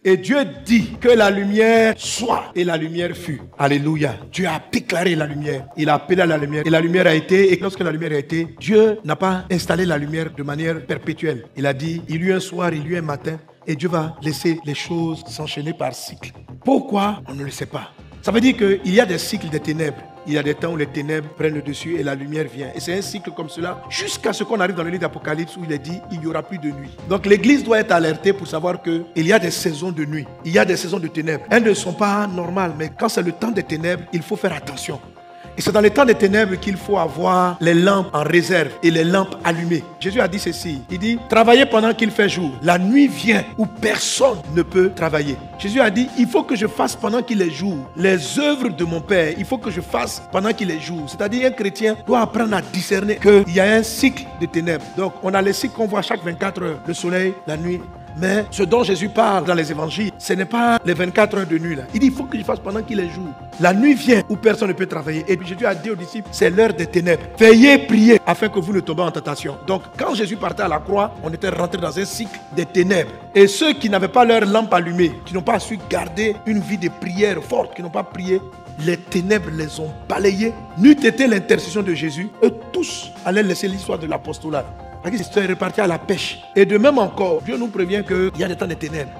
Et Dieu dit que la lumière soit. Et la lumière fut. Alléluia. Dieu a déclaré la lumière. Il a appelé à la lumière. Et la lumière a été. Et lorsque la lumière a été, Dieu n'a pas installé la lumière de manière perpétuelle. Il a dit, il y eut un soir, il y eut un matin. Et Dieu va laisser les choses s'enchaîner par cycle. Pourquoi? On ne le sait pas. Ça veut dire qu'il y a des cycles de ténèbres. Il y a des temps où les ténèbres prennent le dessus et la lumière vient. Et c'est un cycle comme cela jusqu'à ce qu'on arrive dans le livre d'Apocalypse où il est dit il n'y aura plus de nuit. Donc l'église doit être alertée pour savoir qu'il y a des saisons de nuit. Il y a des saisons de ténèbres. Elles ne sont pas normales, mais quand c'est le temps des ténèbres, il faut faire attention. Et c'est dans les temps des ténèbres qu'il faut avoir les lampes en réserve et les lampes allumées. Jésus a dit ceci. Il dit, travaillez pendant qu'il fait jour. La nuit vient où personne ne peut travailler. Jésus a dit, il faut que je fasse pendant qu'il est jour. Les œuvres de mon Père, il faut que je fasse pendant qu'il est jour. C'est-à-dire, un chrétien doit apprendre à discerner qu'il y a un cycle de ténèbres. Donc, on a les cycles qu'on voit chaque 24 heures. Le soleil, la nuit. Mais ce dont Jésus parle dans les évangiles, ce n'est pas les 24 heures de nuit là. Il dit, il faut que je fasse pendant qu'il est jour. La nuit vient où personne ne peut travailler. Et puis Jésus a dit aux disciples, c'est l'heure des ténèbres. Veillez, priez, afin que vous ne tombiez en tentation. Donc quand Jésus partait à la croix, on était rentré dans un cycle des ténèbres. Et ceux qui n'avaient pas leur lampe allumée, qui n'ont pas su garder une vie de prière forte, qui n'ont pas prié, les ténèbres les ont balayés. N'eût été l'intercession de Jésus, eux tous allaient laisser l'histoire de l'apostolat. Parce qu'ils sont repartis à la pêche. Et de même encore, Dieu nous prévient qu'il y a des temps de ténèbres.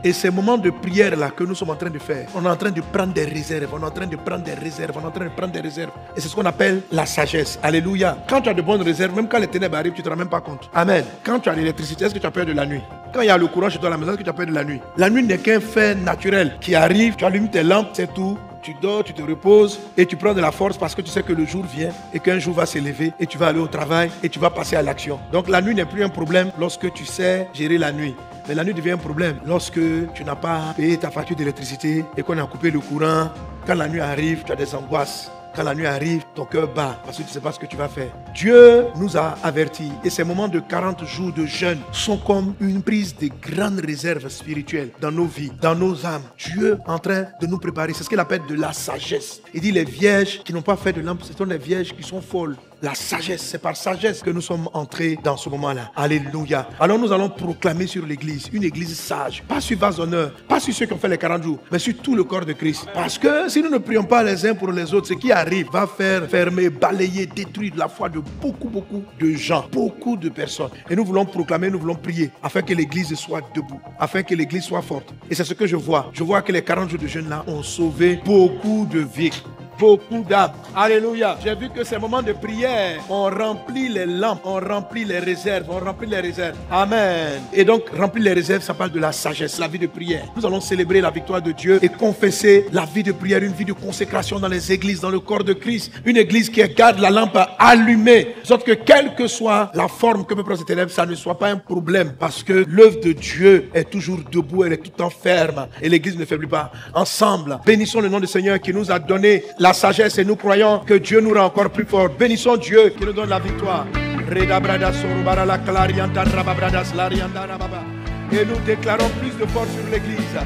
Et ces moments de prière là que nous sommes en train de faire, on est en train de prendre des réserves, on est en train de prendre des réserves, on est en train de prendre des réserves. Et c'est ce qu'on appelle la sagesse. Alléluia. Quand tu as de bonnes réserves, même quand les ténèbres arrivent, tu ne te rends même pas compte. Amen. Quand tu as l'électricité, est-ce que tu as peur de la nuit? Quand il y a le courant chez toi à la maison, est-ce que tu as peur de la nuit? La nuit n'est qu'un fait naturel qui arrive, tu allumes tes lampes, c'est tout. Tu dors, tu te reposes et tu prends de la force parce que tu sais que le jour vient et qu'un jour va s'élever et tu vas aller au travail et tu vas passer à l'action. Donc la nuit n'est plus un problème lorsque tu sais gérer la nuit. Mais la nuit devient un problème lorsque tu n'as pas payé ta facture d'électricité et qu'on a coupé le courant. Quand la nuit arrive, tu as des angoisses. Quand la nuit arrive, ton cœur bat parce que tu ne sais pas ce que tu vas faire. Dieu nous a avertis et ces moments de 40 jours de jeûne sont comme une prise de grandes réserves spirituelles dans nos vies, dans nos âmes. Dieu est en train de nous préparer. C'est ce qu'il appelle de la sagesse. Il dit les vierges qui n'ont pas fait de lampe, ce sont les vierges qui sont folles. La sagesse, c'est par sagesse que nous sommes entrés dans ce moment-là. Alléluia. Alors nous allons proclamer sur l'église, une église sage. Pas sur vos honneurs, pas sur ceux qui ont fait les 40 jours, mais sur tout le corps de Christ. Parce que si nous ne prions pas les uns pour les autres, ce qui arrive va faire fermer, balayer, détruire la foi de beaucoup de gens, beaucoup de personnes. Et nous voulons proclamer, nous voulons prier afin que l'église soit debout, afin que l'église soit forte. Et c'est ce que je vois. Je vois que les 40 jours de jeûne là ont sauvé beaucoup de vies. Beaucoup d'âmes. Alléluia. J'ai vu que ces moments de prière ont rempli les lampes, ont rempli les réserves, ont rempli les réserves. Amen. Et donc, remplir les réserves, ça parle de la sagesse, la vie de prière. Nous allons célébrer la victoire de Dieu et confesser la vie de prière, une vie de consécration dans les églises, dans le corps de Christ. Une église qui garde la lampe allumée. De sorte que quelle que soit la forme que peut prendre ces ténèbres, ça ne soit pas un problème. Parce que l'œuvre de Dieu est toujours debout, elle est tout le temps ferme. Et l'église ne faiblit pas. Ensemble, bénissons le nom du Seigneur qui nous a donné la sagesse et nous croyons que Dieu nous rend encore plus fort. Bénissons Dieu qui nous donne la victoire. Et nous déclarons plus de force sur l'église.